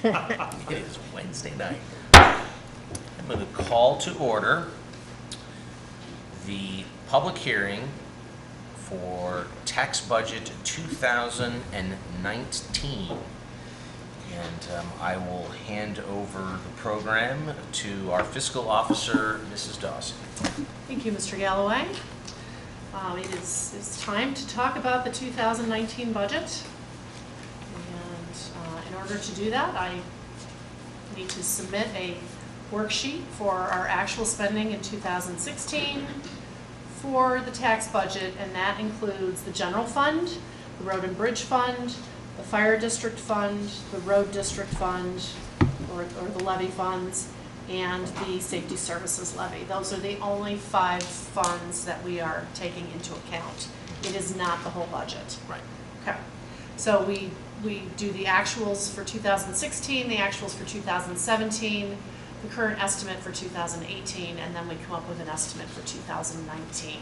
It is Wednesday night. I'm going to call to order the public hearing for tax budget 2019. And I will hand over the program to our fiscal officer, Mrs. Dawson. Thank you, Mr. Galloway. It's time to talk about the 2019 budget. And in order to do that, I need to submit a worksheet for our actual spending in 2016 for the tax budget, and that includes the general fund, the road and bridge fund, the fire district fund, the road district fund, or the levy funds, and the safety services levy. Those are the only 5 funds that we are taking into account. It is not the whole budget. Right. Okay. So we do the actuals for 2016, the actuals for 2017, the current estimate for 2018, and then we come up with an estimate for 2019.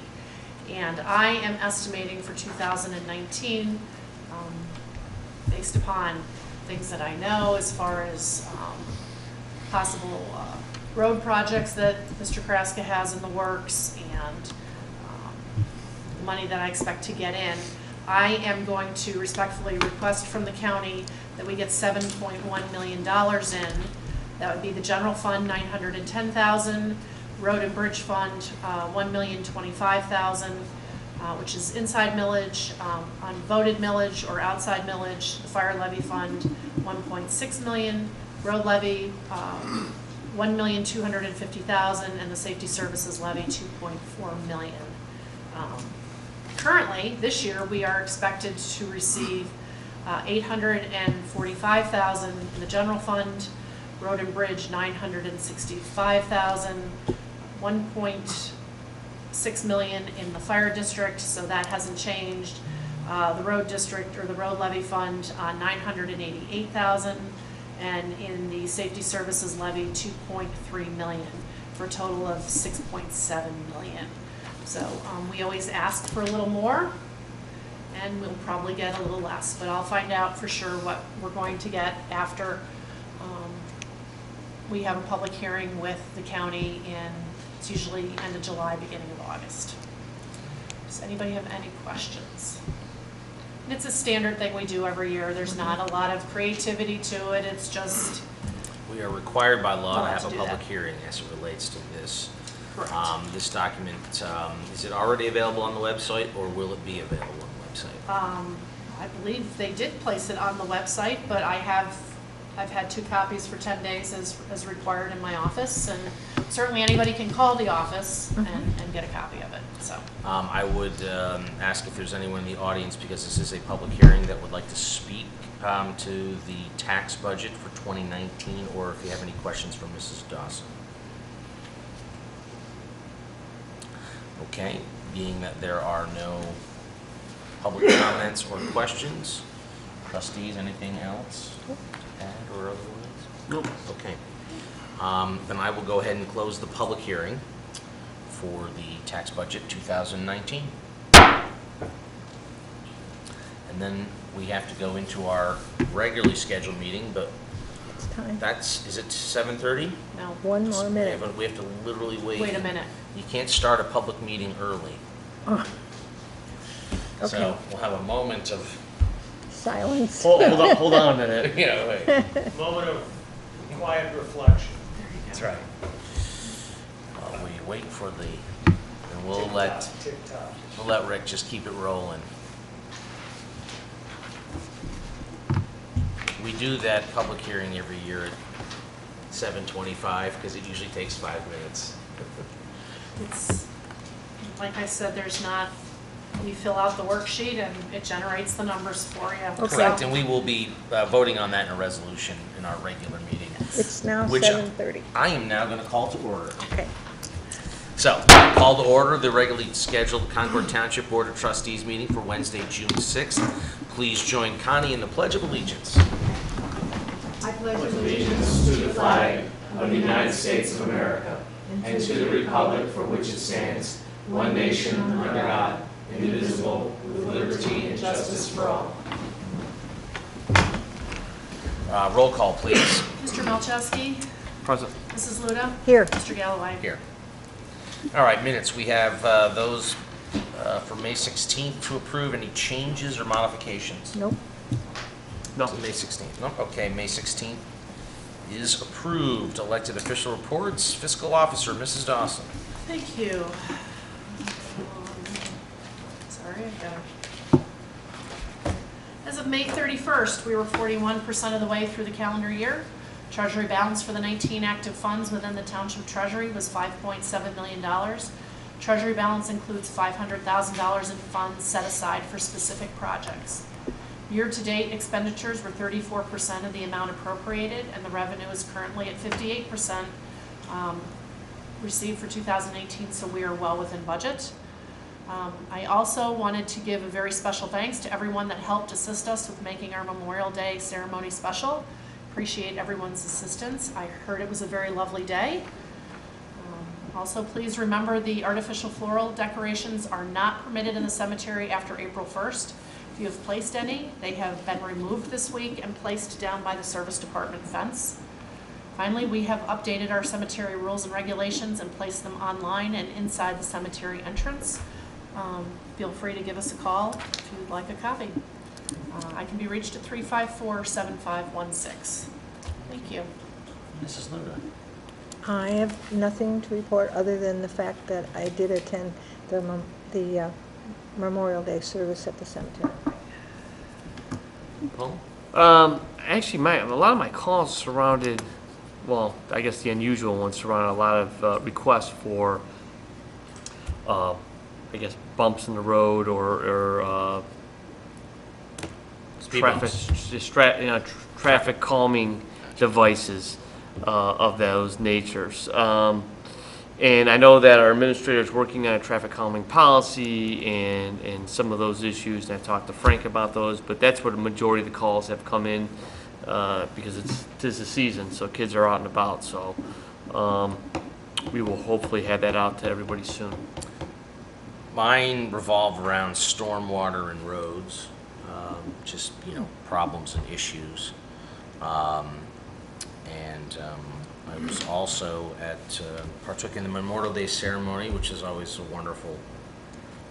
And I am estimating for 2019, based upon things that I know as far as possible road projects that Mr. Kraska has in the works and money that I expect to get in. I am going to respectfully request from the county that we get $7.1 million in. That would be the general fund, $910,000, road and bridge fund, $1,025,000, which is inside millage, unvoted millage or outside millage. The fire levy fund, $1.6 million, road levy, $1,250,000, and the safety services levy, $2.4 million. Currently, this year, we are expected to receive $845,000 in the general fund, road and bridge $965,000, $1.6 million in the fire district, so that hasn't changed. The road district or the road levy fund $988,000, and in the safety services levy $2.3 million, for a total of $6.7 million. So we always ask for a little more, and we'll probably get a little less, but I'll find out for sure what we're going to get after we have a public hearing with the county it's usually end of July, beginning of August. Does anybody have any questions? And it's a standard thing we do every year. There's not a lot of creativity to it. It's just... We are required by law to have a public that. hearing as it relates to this. Correct. This document, is it already available on the website, or will it be available on the website? I believe they did place it on the website, but I've had 2 copies for 10 days as required in my office, and certainly anybody can call the office and get a copy of it. So I would ask if there's anyone in the audience, because this is a public hearing, that would like to speak to the tax budget for 2019, or if you have any questions for Mrs. Dawson. Okay, being that there are no public comments or questions, trustees, anything else to add or otherwise? Nope. Okay. Then I will go ahead and close the public hearing for the tax budget 2019. And then we have to go into our regularly scheduled meeting, but It's time. is it 7:30? no, One more minute. We have to literally wait. wait a minute. You can't start a public meeting early. Oh. Okay. So we'll have a moment of, Silence. Hold on a minute. you know, wait. Moment of quiet reflection. That's right. While we wait for and we'll let Rick just keep it rolling. We do that public hearing every year at 7:25 because it usually takes 5 minutes. It's, like I said, you fill out the worksheet and it generates the numbers for you. Okay. Correct, and we will be voting on that in a resolution in our regular meeting. It's now Which 7:30. I am now going to call to order. Okay. So, call to order the regularly scheduled Concord Township Board of Trustees meeting for Wednesday, June 6th. Please join Connie in the Pledge of Allegiance. I pledge allegiance to the flag of the United States of America and to the republic for which it stands, one nation under God, indivisible, with liberty and justice for all. Roll call, please. Mr. Melchowski? Present. Mrs. Luda? Here. Mr. Galloway? Here. All right, minutes. We have those for May 16th to approve. Any changes or modifications? Nope. No. May 16th. No? Okay, May 16th is approved. Elected official reports. Fiscal officer, Mrs. Dawson. Thank you. Sorry, I got As of May 31st, we were 41% of the way through the calendar year. Treasury balance for the 19 active funds within the Township Treasury was $5.7 million. Treasury balance includes $500,000 in funds set aside for specific projects. Year-to-date expenditures were 34% of the amount appropriated, and the revenue is currently at 58% received for 2018, so we are well within budget. I also wanted to give a very special thanks to everyone that helped assist us with making our Memorial Day ceremony special. Appreciate everyone's assistance. I heard it was a very lovely day. Also, please remember the artificial floral decorations are not permitted in the cemetery after April 1st. If you have placed any, they have been removed this week and placed down by the service department fence. Finally, we have updated our cemetery rules and regulations and placed them online and inside the cemetery entrance. Feel free to give us a call if you'd like a copy. I can be reached at 354-7516. Thank you. Mrs. Luda. I have nothing to report other than the fact that I did attend the Memorial Day service at the cemetery. Paul? Actually, a lot of my calls surrounded, well, I guess the unusual ones surrounded a lot of requests for, I guess, bumps in the road or Speed traffic, bumps. traffic calming devices of those natures. And I know that our administrator is working on a traffic calming policy and some of those issues, and I talked to Frank about those, but that's where the majority of the calls have come in because tis the season, so kids are out and about. So we will hopefully have that out to everybody soon. Mine revolve around stormwater and roads, just, problems and issues. I was also partook in the Memorial Day ceremony, which is always a wonderful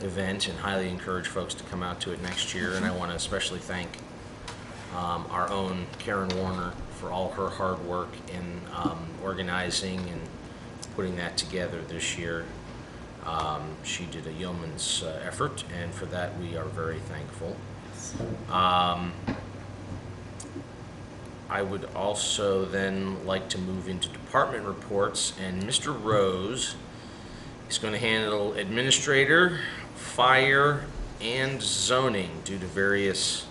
event, and highly encourage folks to come out to it next year. And I want to especially thank our own Karen Warner for all her hard work in organizing and putting that together this year. She did a yeoman's effort, and for that we are very thankful. I would also then like to move into department reports, and Mr. Rose is going to handle administrator, fire, and zoning due to various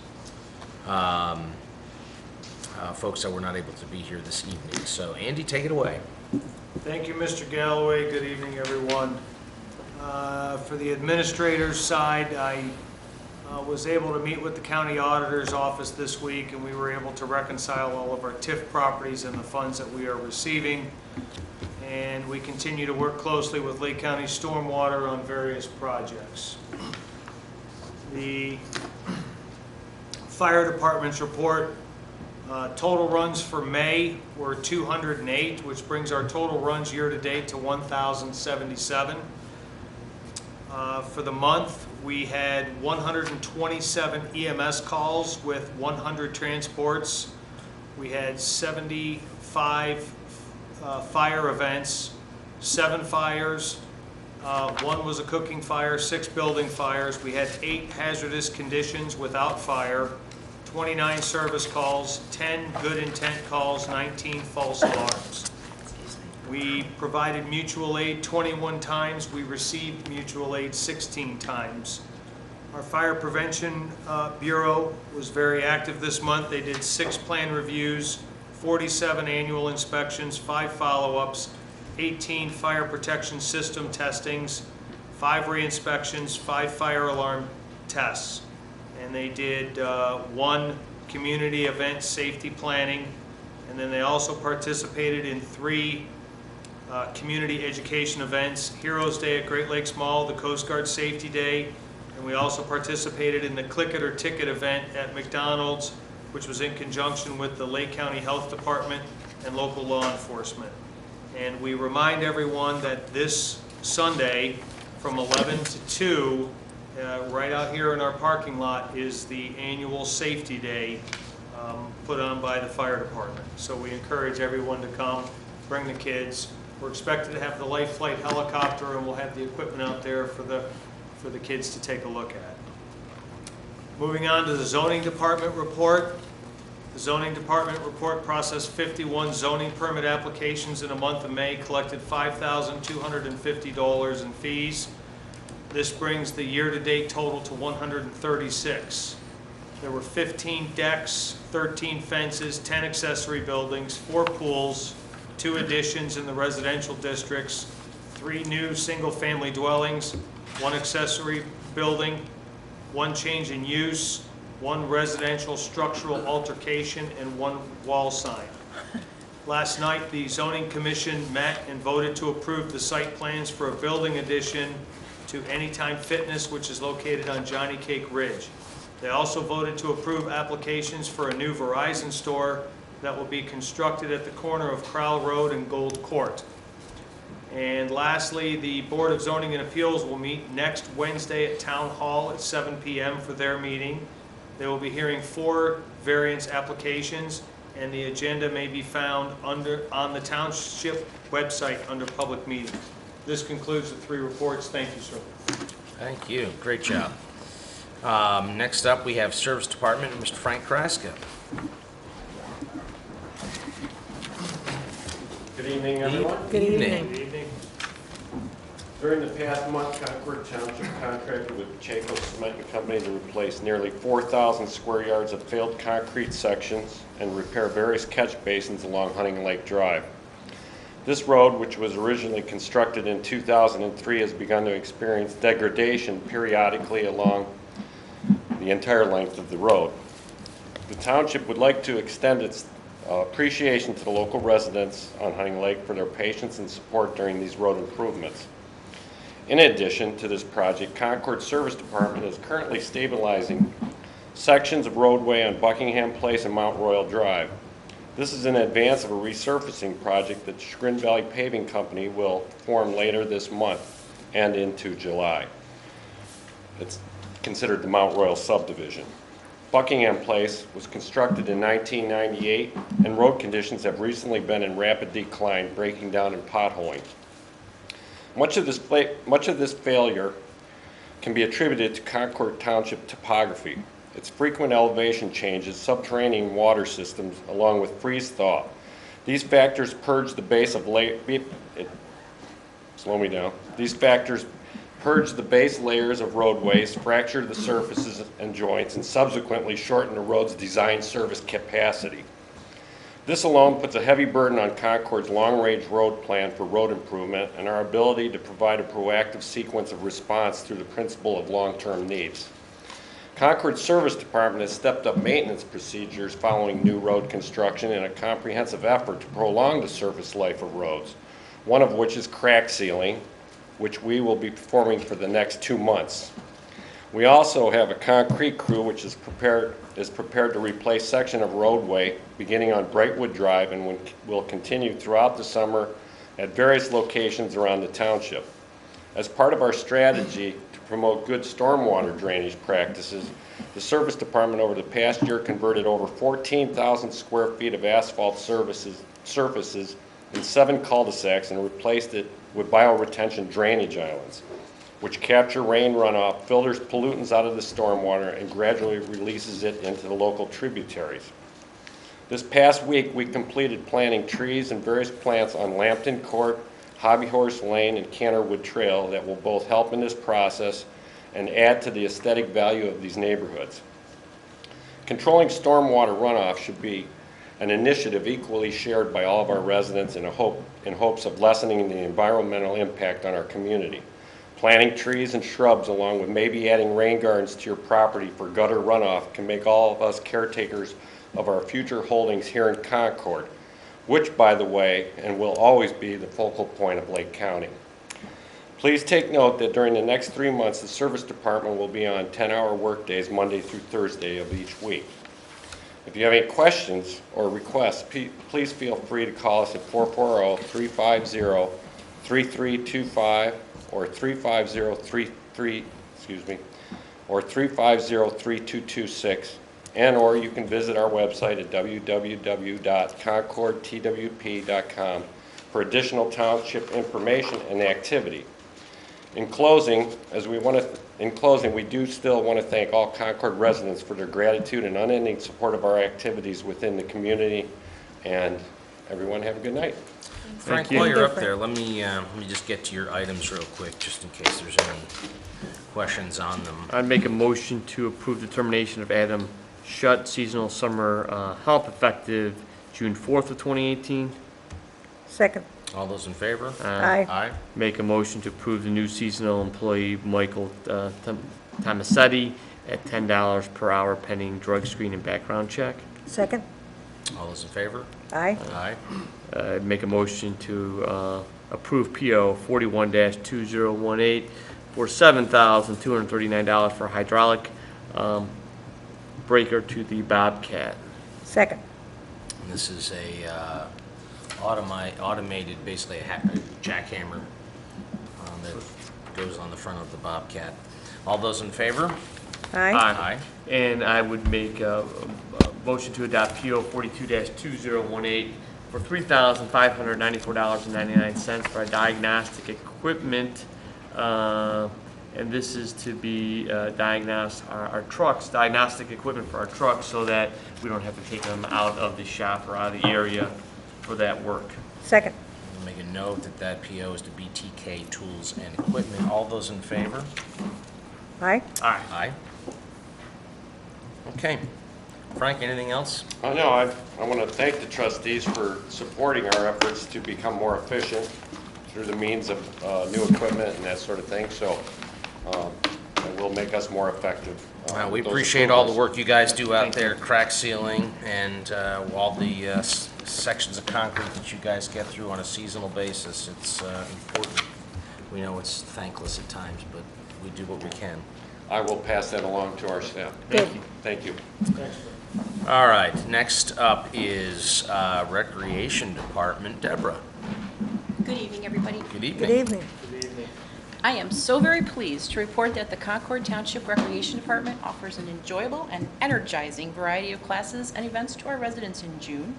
folks that were not able to be here this evening. So Andy, take it away. Thank you, Mr. Galloway. Good evening, everyone. For the administrator's side, I was able to meet with the county auditor's office this week, and we were able to reconcile all of our TIF properties and the funds that we are receiving. And we continue to work closely with Lake County Stormwater on various projects. The fire department's report, total runs for May were 208, which brings our total runs year-to-date to 1,077. For the month, we had 127 EMS calls with 100 transports. We had 75 fire events, 7 fires. 1 was a cooking fire, 6 building fires. We had 8 hazardous conditions without fire, 29 service calls, 10 good intent calls, 19 false alarms. We provided mutual aid 21 times. We received mutual aid 16 times. Our Fire Prevention Bureau was very active this month. They did 6 plan reviews, 47 annual inspections, 5 follow-ups, 18 fire protection system testings, 5 re-inspections, 5 fire alarm tests. And they did 1 community event safety planning. And then they also participated in 3 community education events, Heroes Day at Great Lakes Mall, the Coast Guard Safety Day, and we also participated in the Click It or Ticket event at McDonald's which was in conjunction with the Lake County Health Department and local law enforcement. And we remind everyone that this Sunday from 11 to 2, right out here in our parking lot, is the annual safety day put on by the fire department. So we encourage everyone to come, bring the kids. We're expected to have the life flight helicopter, and we'll have the equipment out there for the kids to take a look at. Moving on to the zoning department report. The zoning department report processed 51 zoning permit applications in the month of May, collected $5,250 in fees. This brings the year-to-date total to 136. There were 15 decks, 13 fences, 10 accessory buildings, 4 pools, 2 additions in the residential districts, 3 new single-family dwellings, 1 accessory building, 1 change in use, 1 residential structural altercation, and 1 wall sign. Last night, the zoning commission met and voted to approve the site plans for a building addition to Anytime Fitness, which is located on Johnny Cake Ridge. They also voted to approve applications for a new Verizon store that will be constructed at the corner of Crowell Road and Gold Court. And lastly, the Board of Zoning and Appeals will meet next Wednesday at Town Hall at 7 p.m. for their meeting. They will be hearing 4 variance applications, and the agenda may be found on the Township website under public meetings. This concludes the 3 reports. Thank you, sir. Thank you. Great job. Next up, we have Service Department, Mr. Frank Kraska. Good evening, everyone. Good evening. Good evening. During the past month, Concord Township contracted with Chaco Cement and Company to replace nearly 4,000 square yards of failed concrete sections and repair various catch basins along Hunting Lake Drive. This road, which was originally constructed in 2003, has begun to experience degradation periodically along the entire length of the road. The township would like to extend its appreciation to the local residents on Hunting Lake for their patience and support during these road improvements. In addition to this project, Concord Service Department is currently stabilizing sections of roadway on Buckingham Place and Mount Royal Drive. This is in advance of a resurfacing project that Chagrin Valley Paving Company will form later this month and into July. It's considered the Mount Royal subdivision. Buckingham Place was constructed in 1998, and road conditions have recently been in rapid decline, breaking down and potholing. Much of this failure can be attributed to Concord Township topography. Its frequent elevation changes, subterranean water systems, along with freeze-thaw. These factors purge the base of purge the base layers of roadways, fracture the surfaces and joints, and subsequently shorten the road's design service capacity. This alone puts a heavy burden on Concord's long-range road plan for road improvement and our ability to provide a proactive sequence of response through the principle of long-term needs. Concord Service Department has stepped up maintenance procedures following new road construction in a comprehensive effort to prolong the surface life of roads, one of which is crack sealing, which we will be performing for the next 2 months. We also have a concrete crew which is prepared to replace section of roadway beginning on Brightwood Drive and will continue throughout the summer at various locations around the township. As part of our strategy to promote good stormwater drainage practices, the Service Department over the past year converted over 14,000 square feet of asphalt surfaces in 7 cul-de-sacs and replaced it with bioretention drainage islands, which capture rain runoff, filters pollutants out of the stormwater, and gradually releases it into the local tributaries. This past week, we completed planting trees and various plants on Lambton Court, Hobby Horse Lane, and Canterwood Trail that will both help in this process and add to the aesthetic value of these neighborhoods. Controlling stormwater runoff should be an initiative equally shared by all of our residents in hopes of lessening the environmental impact on our community. Planting trees and shrubs along with maybe adding rain gardens to your property for gutter runoff can make all of us caretakers of our future holdings here in Concord, which, by the way, and will always be the focal point of Lake County. Please take note that during the next 3 months, the Service Department will be on 10-hour workdays Monday through Thursday of each week. If you have any questions or requests, please feel free to call us at 440-350-3325 or 350-3226, or you can visit our website at www.concordtwp.com for additional township information and activity. In closing, we do still want to thank all Concord residents for their gratitude and unending support of our activities within the community. And everyone have a good night. Frank, you. while you're up there, let me just get to your items real quick, just in case there's any questions on them. I'd make a motion to approve the termination of Adam Shutt, seasonal summer help, effective June 4th of 2018. Second. All those in favor? Aye. Aye. Make a motion to approve the new seasonal employee, Michael Tomasetti, at $10 per hour pending drug screen and background check. Second. All those in favor? Aye. Aye. Make a motion to approve PO 41-2018 for $7,239 for hydraulic breaker to the Bobcat. Second. And this is a automated, basically a jackhammer that goes on the front of the Bobcat. All those in favor? Aye. Aye. And I would make a motion to adopt PO 42-2018 for $3,594.99 for our diagnostic equipment. And this is to be our trucks, diagnostic equipment for our trucks, so that we don't have to take them out of the shop or out of the area for that work. Second. We'll make a note that that PO is to BTK Tools and Equipment. All those in favor? Aye. Aye. Aye. Okay. Frank, anything else? No, I want to thank the trustees for supporting our efforts to become more efficient through the means of new equipment and that sort of thing. So it will make us more effective. We Those appreciate all the approvals. work you guys do out there, crack sealing, and all the sections of concrete that you guys get through on a seasonal basis. It's important. We know it's thankless at times, but we do what we can. I will pass that along to our staff. Good. Thank you. All right, next up is Recreation Department. Deborah. Good evening, everybody. Good evening. Good evening. I am so very pleased to report that the Concord Township Recreation Department offers an enjoyable and energizing variety of classes and events to our residents in June.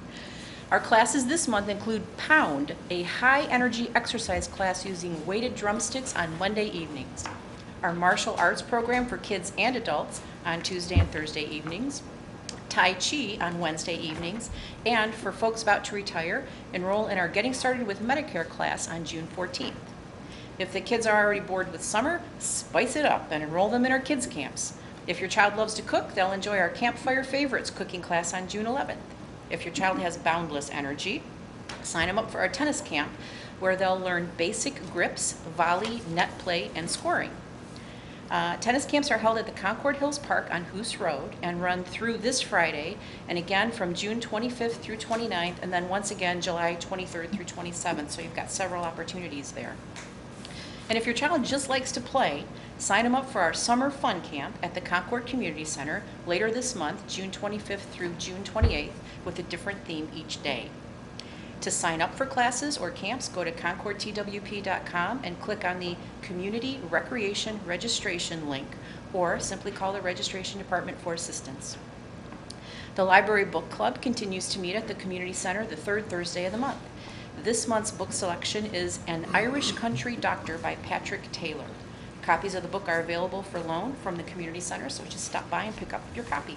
Our classes this month include Pound, a high-energy exercise class using weighted drumsticks on Monday evenings. Our martial arts program for kids and adults on Tuesday and Thursday evenings. Tai Chi on Wednesday evenings. And for folks about to retire, enroll in our Getting Started with Medicare class on June 14th. If the kids are already bored with summer, spice it up and enroll them in our kids' camps. If your child loves to cook, they'll enjoy our Campfire Favorites cooking class on June 11th. If your child has boundless energy, sign them up for our tennis camp, where they'll learn basic grips, volley, net play, and scoring. Tennis camps are held at the Concord Hills Park on Hoos Road and run through this Friday, and again from June 25th through 29th, and then once again July 23rd through 27th, so you've got several opportunities there. And if your child just likes to play, sign them up for our Summer Fun Camp at the Concord Community Center later this month, June 25th through June 28th, with a different theme each day. To sign up for classes or camps, go to concordtwp.com and click on the Community Recreation Registration link, or simply call the Registration Department for assistance. The Library Book Club continues to meet at the Community Center the third Thursday of the month. This month's book selection is An Irish Country Doctor by Patrick Taylor. Copies of the book are available for loan from the Community Center, so just stop by and pick up your copy.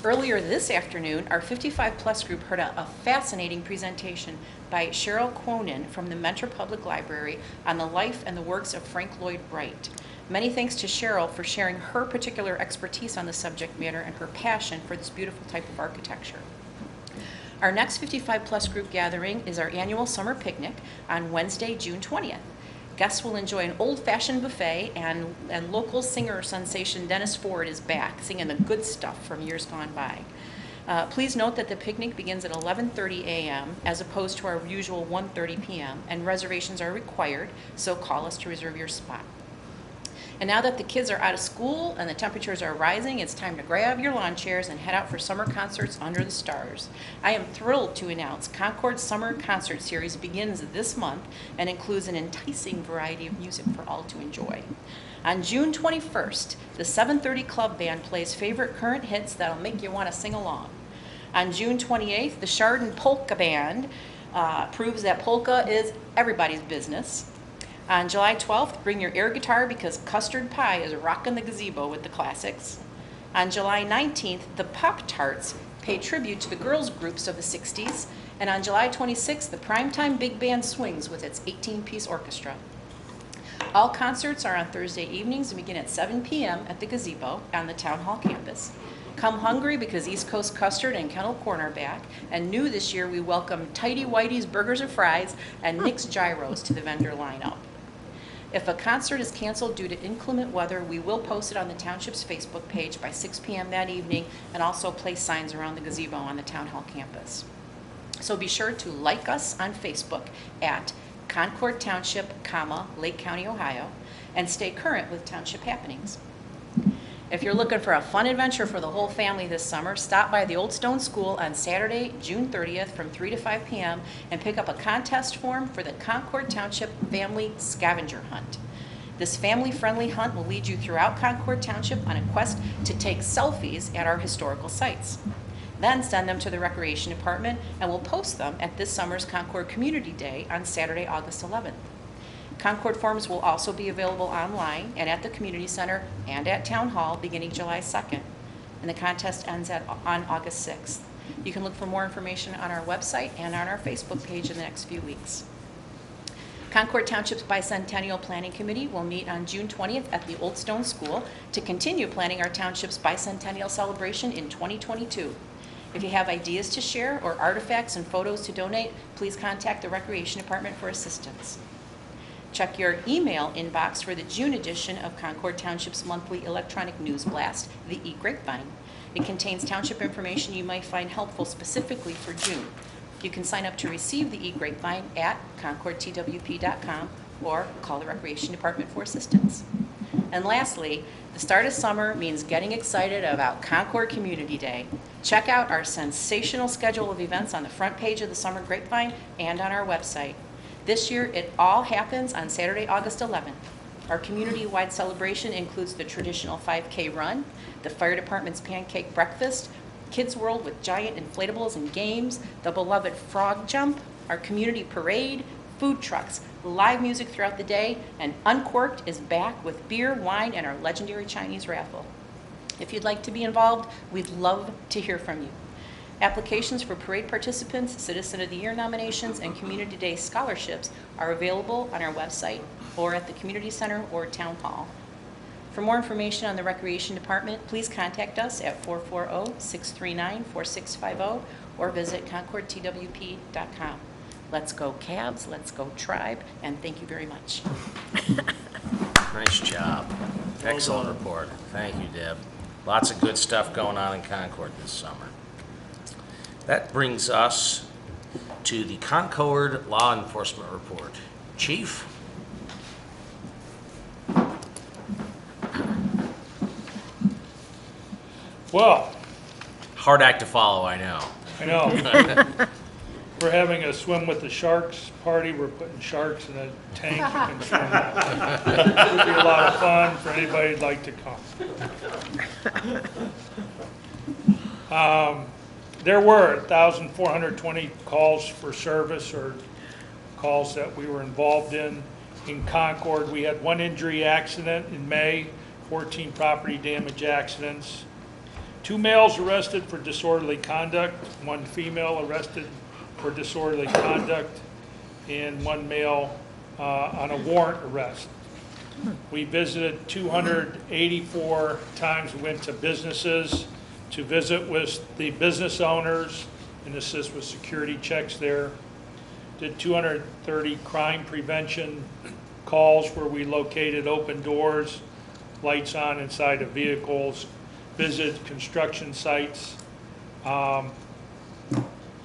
Earlier this afternoon, our 55-plus group heard a fascinating presentation by Cheryl Quonen from the Mentor Public Library on the life and the works of Frank Lloyd Wright. Many thanks to Cheryl for sharing her particular expertise on the subject matter and her passion for this beautiful type of architecture. Our next 55-plus group gathering is our annual summer picnic on Wednesday, June 20th. Guests will enjoy an old-fashioned buffet, and local singer sensation Dennis Ford is back, singing the good stuff from years gone by. Please note that the picnic begins at 11:30 a.m. as opposed to our usual 1:30 p.m., and reservations are required, so call us to reserve your spot. And now that the kids are out of school and the temperatures are rising, it's time to grab your lawn chairs and head out for summer concerts under the stars. I am thrilled to announce Concord's Summer Concert Series begins this month and includes an enticing variety of music for all to enjoy. On June 21st, the 7:30 Club Band plays favorite current hits that'll make you want to sing along. On June 28th, the Chardon Polka Band proves that polka is everybody's business. On July 12th, bring your air guitar because Custard Pie is rocking the gazebo with the classics. On July 19th, the Pop-Tarts pay tribute to the girls groups of the 60s. And on July 26th, the Primetime Big Band swings with its 18-piece orchestra. All concerts are on Thursday evenings and begin at 7 p.m. at the gazebo on the Town Hall campus. Come hungry because East Coast Custard and Kennel Corn are back. And new this year, we welcome Tidy Whitey's Burgers and Fries and Nick's Gyros to the vendor lineup. If a concert is canceled due to inclement weather, we will post it on the Township's Facebook page by 6 p.m. that evening and also place signs around the gazebo on the Town Hall campus. So be sure to like us on Facebook at Concord Township, Lake County, Ohio, and stay current with Township happenings. If you're looking for a fun adventure for the whole family this summer, stop by the Old Stone School on Saturday, June 30th from 3 to 5 p.m. and pick up a contest form for the Concord Township Family Scavenger Hunt. This family-friendly hunt will lead you throughout Concord Township on a quest to take selfies at our historical sites. Then send them to the Recreation Department and we'll post them at this summer's Concord Community Day on Saturday, August 11th. Concord forms will also be available online and at the Community Center and at Town Hall beginning July 2nd. And the contest ends on August 6th. You can look for more information on our website and on our Facebook page in the next few weeks. Concord Township's Bicentennial Planning Committee will meet on June 20th at the Old Stone School to continue planning our Township's Bicentennial celebration in 2022. If you have ideas to share or artifacts and photos to donate, please contact the Recreation Department for assistance. Check your email inbox for the June edition of Concord Township's monthly electronic news blast, the e-Grapevine. It contains township information you might find helpful specifically for June. You can sign up to receive the e-Grapevine at concordtwp.com or call the Recreation Department for assistance. And lastly, the start of summer means getting excited about Concord Community Day. Check out our sensational schedule of events on the front page of the Summer Grapevine and on our website. This year, it all happens on Saturday, August 11th. Our community-wide celebration includes the traditional 5K run, the fire department's pancake breakfast, Kids World with giant inflatables and games, the beloved frog jump, our community parade, food trucks, live music throughout the day, and Uncorked is back with beer, wine, and our legendary Chinese raffle. If you'd like to be involved, we'd love to hear from you. Applications for parade participants, Citizen of the Year nominations, and Community Day scholarships are available on our website or at the Community Center or Town Hall. For more information on the Recreation Department, please contact us at 440-639-4650 or visit concordtwp.com. Let's go Cavs, let's go Tribe, and thank you very much. Nice job. Excellent report. Thank you, Deb. Lots of good stuff going on in Concord this summer. That brings us to the Concord Law Enforcement Report. Chief? Well, Hard act to follow, I know. I know. We're having a swim with the sharks party. We're putting sharks in a tank you can swim in. It would be a lot of fun for anybody who'd like to come. There were 1,420 calls for service or calls that we were involved in Concord. We had 1 injury accident in May, 14 property damage accidents, 2 males arrested for disorderly conduct, 1 female arrested for disorderly conduct, and 1 male on a warrant arrest. We visited 284 times. We went to businesses to visit with the business owners and assist with security checks there. Did 230 crime prevention calls where we located open doors, lights on inside of vehicles, visited construction sites. A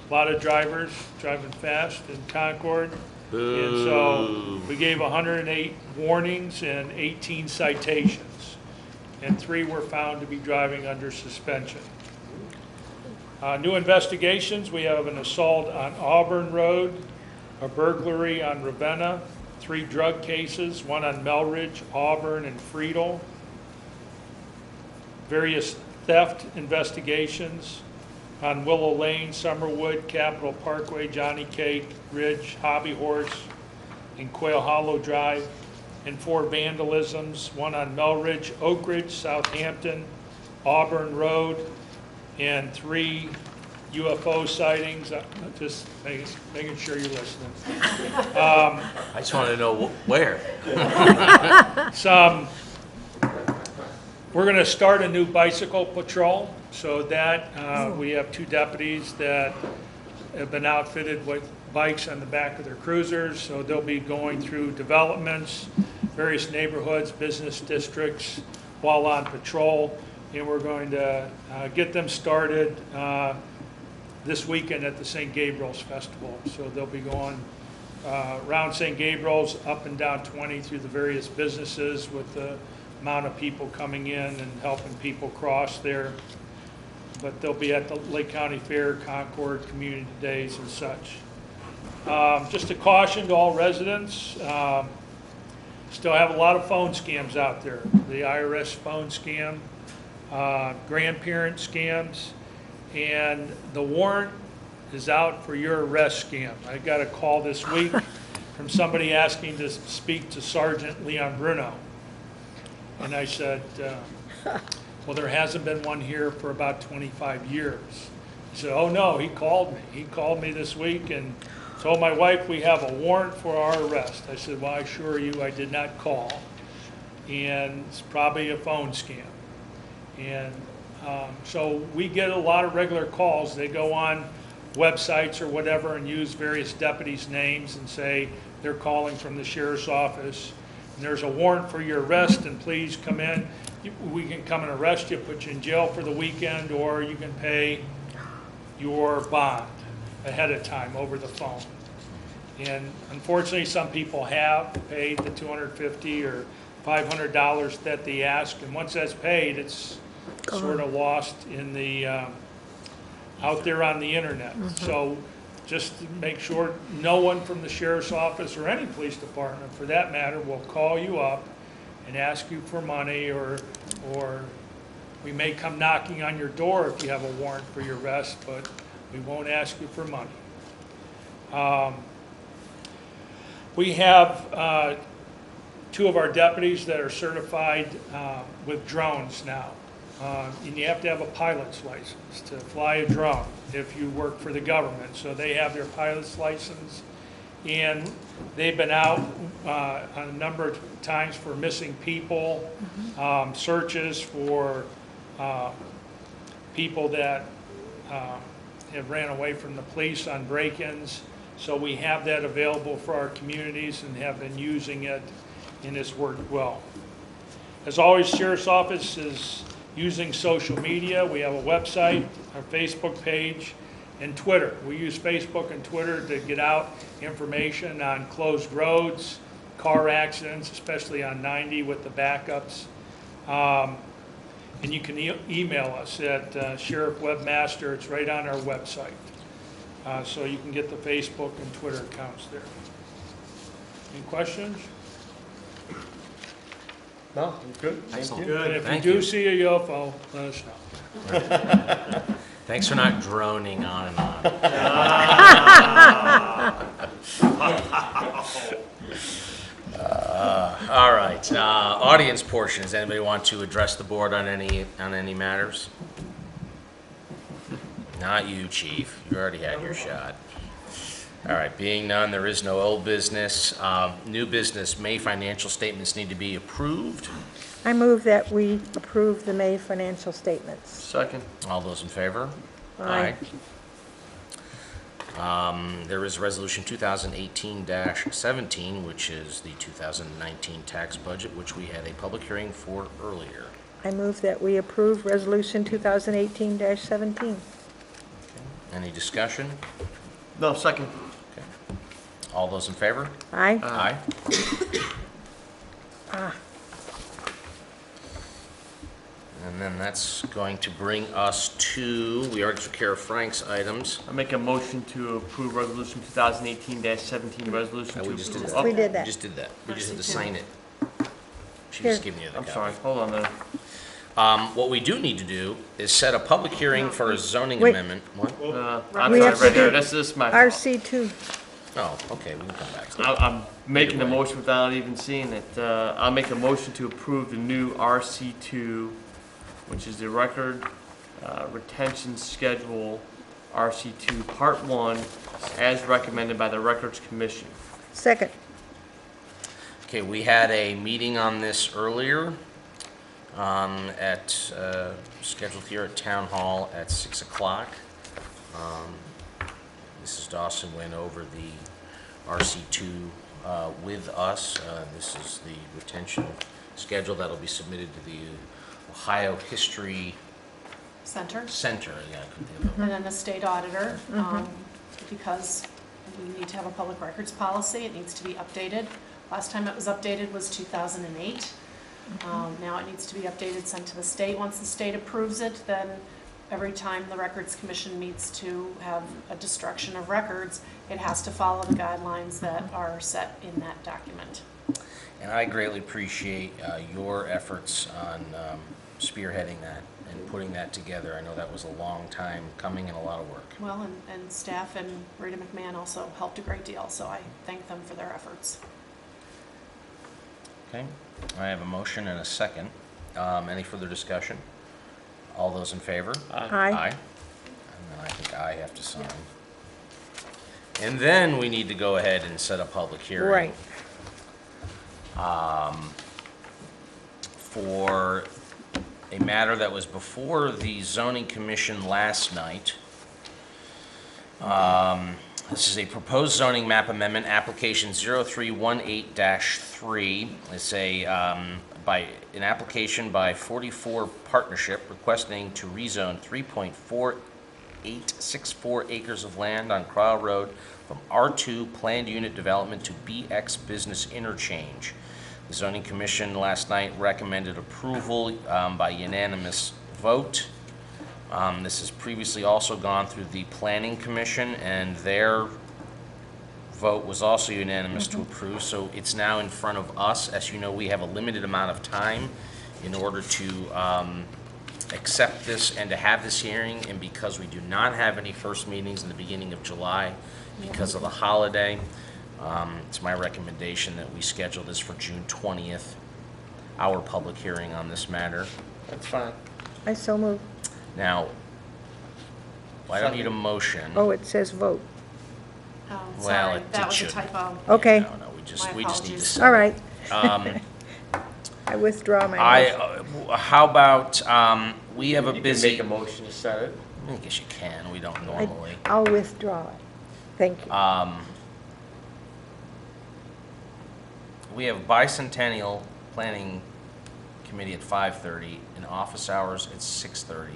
lot of drivers driving fast in Concord. And so we gave 108 warnings and 18 citations, and 3 were found to be driving under suspension. New investigations, we have an assault on Auburn Road, a burglary on Ravenna, 3 drug cases, 1 on Melridge, Auburn, and Friedel. Various theft investigations on Willow Lane, Summerwood, Capitol Parkway, Johnny Cake, Ridge, Hobby Horse, and Quail Hollow Drive, and 4 vandalisms, 1 on Melridge, Oak Ridge, Southampton, Auburn Road, and 3 UFO sightings. Just making sure you're listening. I just want to know where. We're going to start a new bicycle patrol, so that we have 2 deputies that have been outfitted with bikes on the back of their cruisers, so they'll be going through developments, various neighborhoods, business districts while on patrol, and we're going to get them started this weekend at the St. Gabriel's Festival. So they'll be going around St. Gabriel's, up and down 20 through the various businesses with the amount of people coming in and helping people cross there. But they'll be at the Lake County Fair, Concord, Community Days, and such. Just a caution to all residents, still have a lot of phone scams out there. The IRS phone scam, grandparent scams, and the warrant is out for your arrest scam. I got a call this week from somebody asking to speak to Sergeant Leon Bruno. And I said, well, there hasn't been one here for about 25 years. He said, oh no, he called me. He called me this week and told my wife we have a warrant for our arrest. I said, well, I assure you I did not call. And it's probably a phone scam. And so we get a lot of regular calls. They go on websites or whatever and use various deputies' names and say they're calling from the sheriff's office. And there's a warrant for your arrest, and please come in. We can come and arrest you, put you in jail for the weekend, or you can pay your bond ahead of time over the phone. And unfortunately, some people have paid the $250 or $500 that they ask, and once that's paid, it's sort of lost in the out there on the internet. So just to make sure no one from the sheriff's office or any police department for that matter will call you up and ask you for money, or we may come knocking on your door if you have a warrant for your arrest, but we won't ask you for money. We have 2 of our deputies that are certified with drones now. And you have to have a pilot's license to fly a drone if you work for the government. So they have their pilot's license, and they've been out a number of times for missing people, searches for people that have ran away from the police on break-ins. So we have that available for our communities and have been using it, and it's worked well. As always, Sheriff's Office is using social media. We have a website, our Facebook page, and Twitter. We use Facebook and Twitter to get out information on closed roads, car accidents, especially on 90 with the backups. And you can email us at Sheriff Webmaster. It's right on our website. So you can get the Facebook and Twitter accounts there. Any questions? No, good. Excellent. Good. And if Thank you do you. see a UFO, let us know. Thanks for not droning on and on. All right, audience portion. Does anybody want to address the board on any matters? Not you, Chief. You already had your shot. All right, being none, there is no old business. New business, May financial statements need to be approved. I move that we approve the May financial statements. Second. All those in favor? Aye. There is Resolution 2018-17, which is the 2019 tax budget, which we had a public hearing for earlier. I move that we approve Resolution 2018-17. Any discussion? No, second. Okay. All those in favor? Aye. Aye. Ah, And then that's going to bring us to, we already took care of Frank's items. I make a motion to approve resolution 2018-17, resolution No, to we just did approve. that. We did that. We just did that. We just had to RC2. sign it. She Here. was giving you the I'm copy. sorry, hold on there. What we do need to do is set a public hearing for a zoning Wait. amendment. What? I'm We sorry, have to right here, do this is my fault. RC2, Oh, okay, we can come back to it. I'm making the Either way. motion without even seeing it. I'll make a motion to approve the new RC2, which is the record retention schedule, RC2 Part 1, as recommended by the Records Commission. second. Okay, we had a meeting on this earlier, scheduled here at Town Hall at 6 o'clock. Mrs. Dawson went over the RC2 with us. This is the retention schedule that'll be submitted to the Ohio History Center, Center. Yeah, I couldn't think of it. and then the state auditor, because we need to have a public records policy, it needs to be updated. Last time it was updated was 2008. Now it needs to be updated, sent to the state. Once the state approves it, then every time the Records Commission meets to have a destruction of records, it has to follow the guidelines that are set in that document. And I greatly appreciate your efforts on spearheading that and putting that together. I know that was a long time coming and a lot of work. Well, and staff and Rita McMahon also helped a great deal, so I thank them for their efforts. Okay, I have a motion and a second. Any further discussion? All those in favor? Aye. And then I think I have to sign. And then we need to go ahead and set a public hearing. Right. For a matter that was before the zoning commission last night. This is a proposed zoning map amendment, application 0318-3. It's an application by 44 Partnership requesting to rezone 3.4864 acres of land on Crowell Road from R2 Planned Unit Development to BX Business Interchange. The zoning commission last night recommended approval by unanimous vote. This has previously also gone through the planning commission, and their vote was also unanimous to approve. So it's now in front of us. As you know, we have a limited amount of time in order to accept this and to have this hearing. And because we do not have any first meetings in the beginning of July because of the holiday, it's my recommendation that we schedule this for June 20th, our public hearing on this matter. That's fine. I so move. Now, I don't need a motion. Oh, it says vote. Oh, Well, sorry, it that was a shouldn't. typo. Okay, No, we just My need to apologies. set all it. right. I withdraw my motion. How about, we have a You can busy. make a motion to set it. I guess you can, we don't I- normally. I'll withdraw it. Thank you. We have bicentennial planning committee at 5:30 and office hours at 6:30.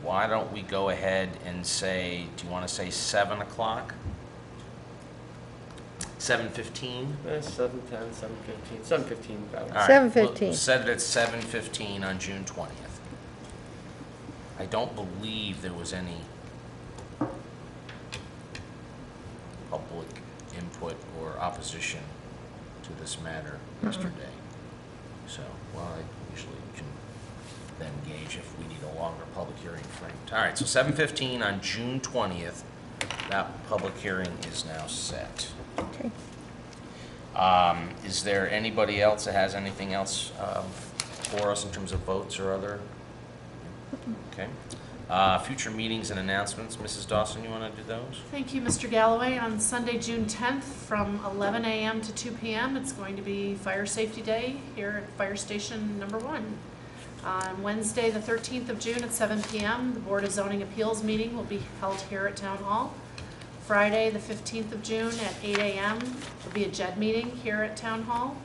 Why don't we go ahead and say, do you want to say 7 o'clock? 7:15? 7:10, 7:15, 7:15. All right, 7:15. We'll set it at 7:15 on June 20th. I don't believe there was any public input or opposition to this matter yesterday. So, well, I usually can then gauge if we need a longer public hearing framed. All right, so 7:15 on June 20th, that public hearing is now set. Okay. Is there anybody else that has anything else for us in terms of votes or other? Okay. Future meetings and announcements. Mrs. Dawson, you want to do those? Thank you, Mr. Galloway. On Sunday, June 10th, from 11 a.m. to 2 p.m., it's going to be Fire Safety Day here at Fire Station Number 1. On Wednesday, the 13th of June at 7 p.m., the Board of Zoning Appeals meeting will be held here at Town Hall. Friday, the 15th of June at 8 a.m. will be a JED meeting here at Town Hall.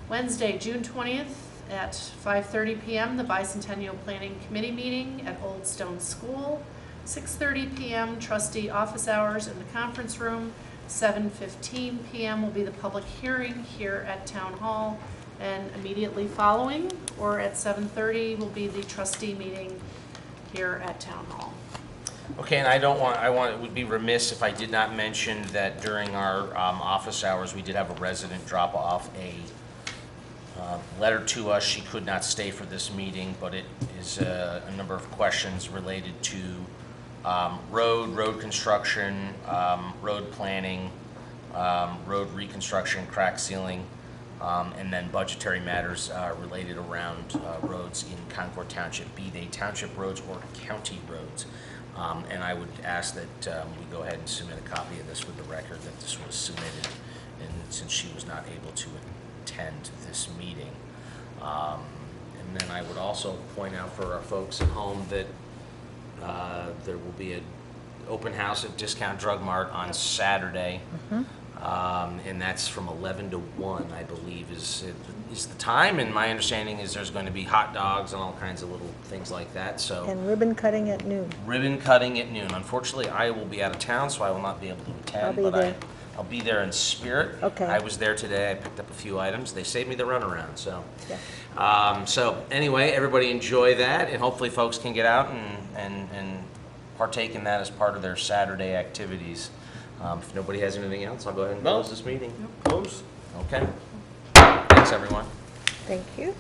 Wednesday, June 20th at 5:30 p.m., the Bicentennial Planning Committee meeting at Old Stone School. 6:30 PM, trustee office hours in the conference room. 7:15 PM will be the public hearing here at Town Hall. And immediately following, or at 7:30, will be the trustee meeting here at Town Hall. Okay, and it would be remiss if I did not mention that during our office hours, we did have a resident drop off a letter to us. She could not stay for this meeting, but it is a number of questions related to road construction, road planning, road reconstruction, crack sealing, and then budgetary matters related around roads in Concord Township, be they township roads or county roads. And I would ask that we go ahead and submit a copy of this with the record that this was submitted, and since she was not able to attend this meeting. And then I would also point out for our folks at home that there will be an open house at Discount Drug Mart on Saturday. And that's from 11 to 1, I believe, is the time. And my understanding is there's going to be hot dogs and all kinds of little things like that. So And ribbon cutting at noon. ribbon cutting at noon. Unfortunately, I will be out of town, so I will not be able to attend. I'll be but there. I'll be there in spirit. Okay. I was there today. I picked up a few items. They saved me the runaround. So, Yeah. so anyway, everybody enjoy that, and hopefully folks can get out and partake in that as part of their Saturday activities. If nobody has anything else, I'll go ahead and close this meeting. Close. Okay. Thanks, everyone. Thank you.